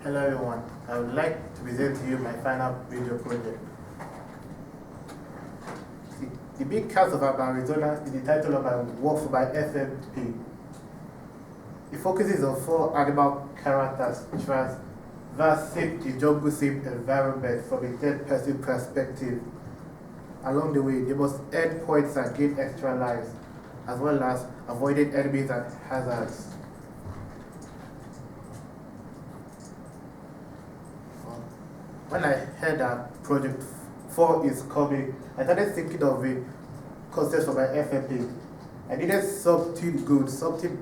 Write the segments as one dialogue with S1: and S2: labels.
S1: Hello everyone, I would like to present to you my final video project. The Big Cats of Arizona is the title of my work for my FMP. It focuses on 4 animal characters traversing the jungle-safe environment from a third-person perspective. Along the way, they must earn points and gain extra lives, as well as avoiding enemies and hazards. When I heard that Project 4 is coming, I started thinking of a concept for my FFA. I needed something good, something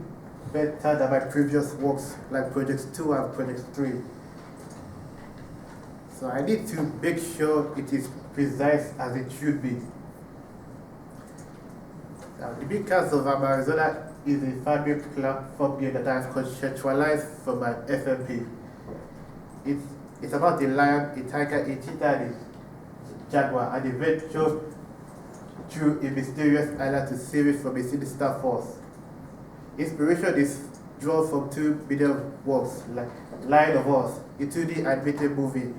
S1: better than my previous works like Project 2 and Project 3. So I need to make sure it is precise as it should be. Now, the Big Cats of Arizona is a family platform game that I have conceptualized for my FFP. It's about the lion, a tiger, a cheetah, and a jaguar, and they venture through a mysterious island to save it from a sinister force. Inspiration is drawn from 2 medium works like Lion of Us, a 2D animated movie,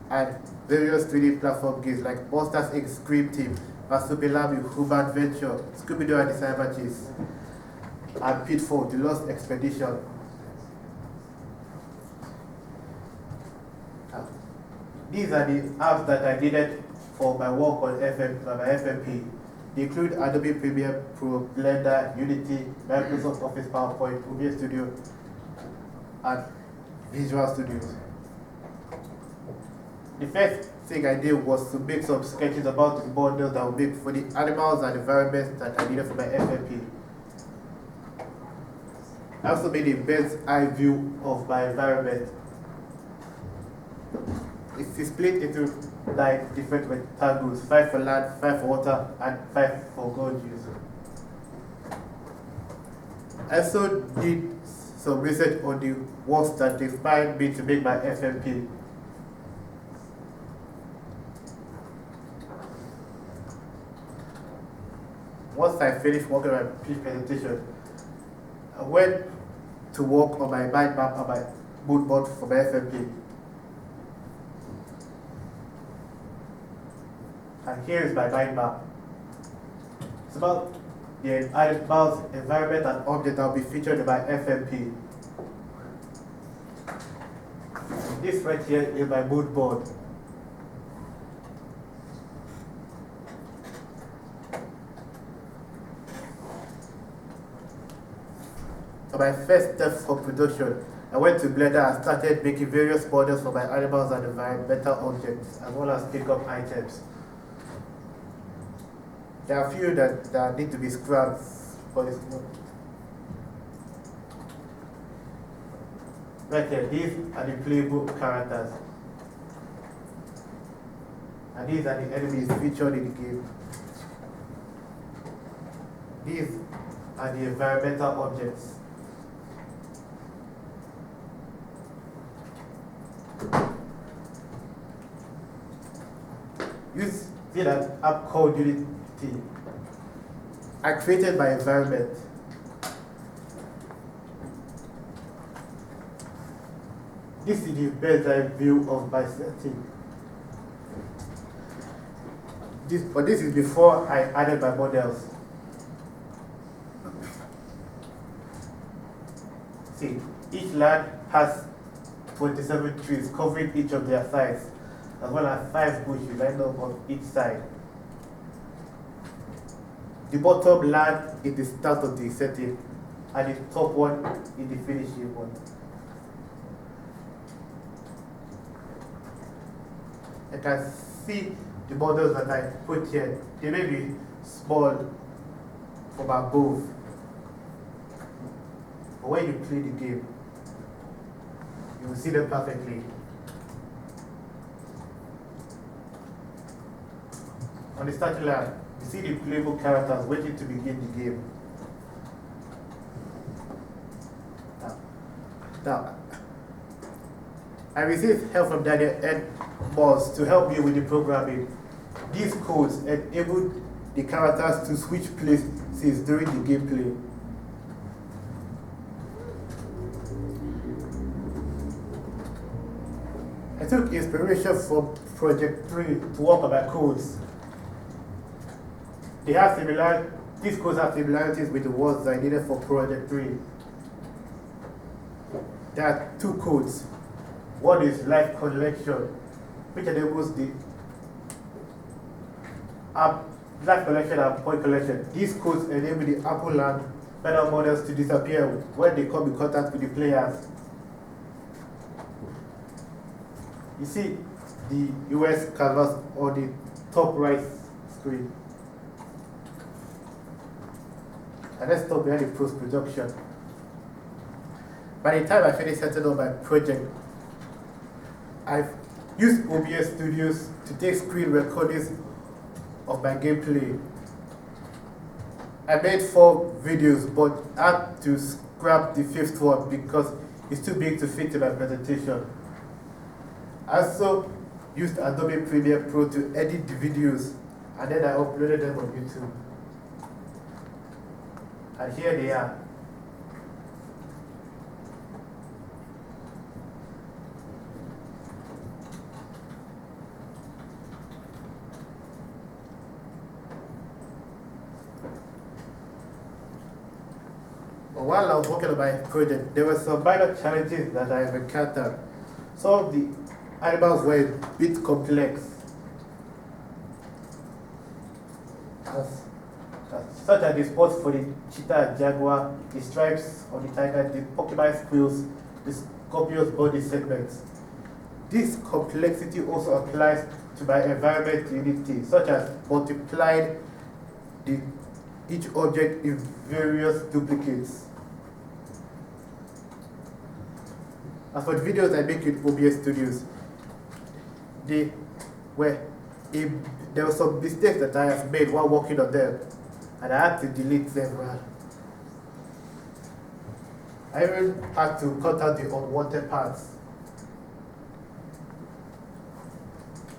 S1: and various 3D platform games like Monsters Inc. Scream Team, Masupilami, Human Venture, Scooby-Doo and the Cyber Chase, and Pitfall, The Lost Expedition. These are the apps that I needed for my work on my FMP. They include Adobe Premiere Pro, Blender, Unity, Microsoft Office PowerPoint, OBS Studio, and Visual Studios. The first thing I did was to make some sketches about the models that I would make for the animals and environments that I needed for my FMP. I also made a bird's eye view of my environment. It's split into 9 different rectangles, 5 for land, 5 for water, and 5 for gold use. I also did some research on the works that inspired me to make my FMP. Once I finished working on my presentation, I went to work on my mind map and my mood board for my FMP. And here is my mind map. It's about the animals, environment, and object that will be featured in my FMP. This right here is my mood board. So my first step for production, I went to Blender and started making various models for my animals and environmental objects, as well as pick-up items. There are a few that need to be scrubbed for this one. Right here, these are the playable characters. And these are the enemies featured in the game. These are the environmental objects. You see that app called Unity. I created my environment. This is the bird's eye view of my setting. This is before I added my models. See, each land has 27 trees covering each of their sides, as well as 5 bushes lined up on each side. The bottom land is the start of the setting, and the top one is the finishing one. You can see the models that I put here. They may be small from above, but when you play the game, you will see them perfectly. On the starting line, you see the playable characters waiting to begin the game. Now, I received help from Daniel Ed Moss to help me with the programming. These codes enabled the characters to switch places during the gameplay. I took inspiration from Project 3 to work on my codes. These codes have similarities with the ones I needed for Project 3. There are two codes. One is life collection, which enables the life collection and point collection. These codes enable the Apple and Meta models to disappear when they come in contact with the players. You see the US canvas on the top right screen. And let's talk behind the post-production. By the time I finished setting up my project, I've used OBS Studios to take screen recordings of my gameplay. I made 4 videos, but I had to scrap the 5th one because it's too big to fit in my presentation. I also used Adobe Premiere Pro to edit the videos, and then I uploaded them on YouTube. And here they are. But while I was working on my project, there were some minor challenges that I have encountered. Some of the animals were a bit complex, such as the spots for the cheetah and jaguar, the stripes on the tiger, the porcupine quills, the scorpion's body segments. This complexity also applies to my environment unity, such as multiplying each object in various duplicates. As for the videos I make in OBS Studios, there were some mistakes that I have made while working on them, and I had to delete them. I even had to cut out the unwanted parts.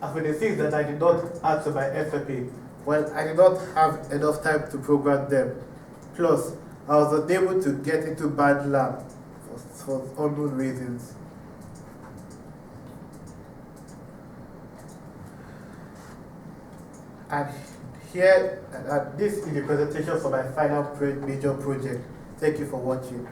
S1: As for the things that I did not add to my FFP, well, I did not have enough time to program them. Plus, I was unable to get into BandLab for unknown reasons. And here, this is the presentation for my final major project. Thank you for watching.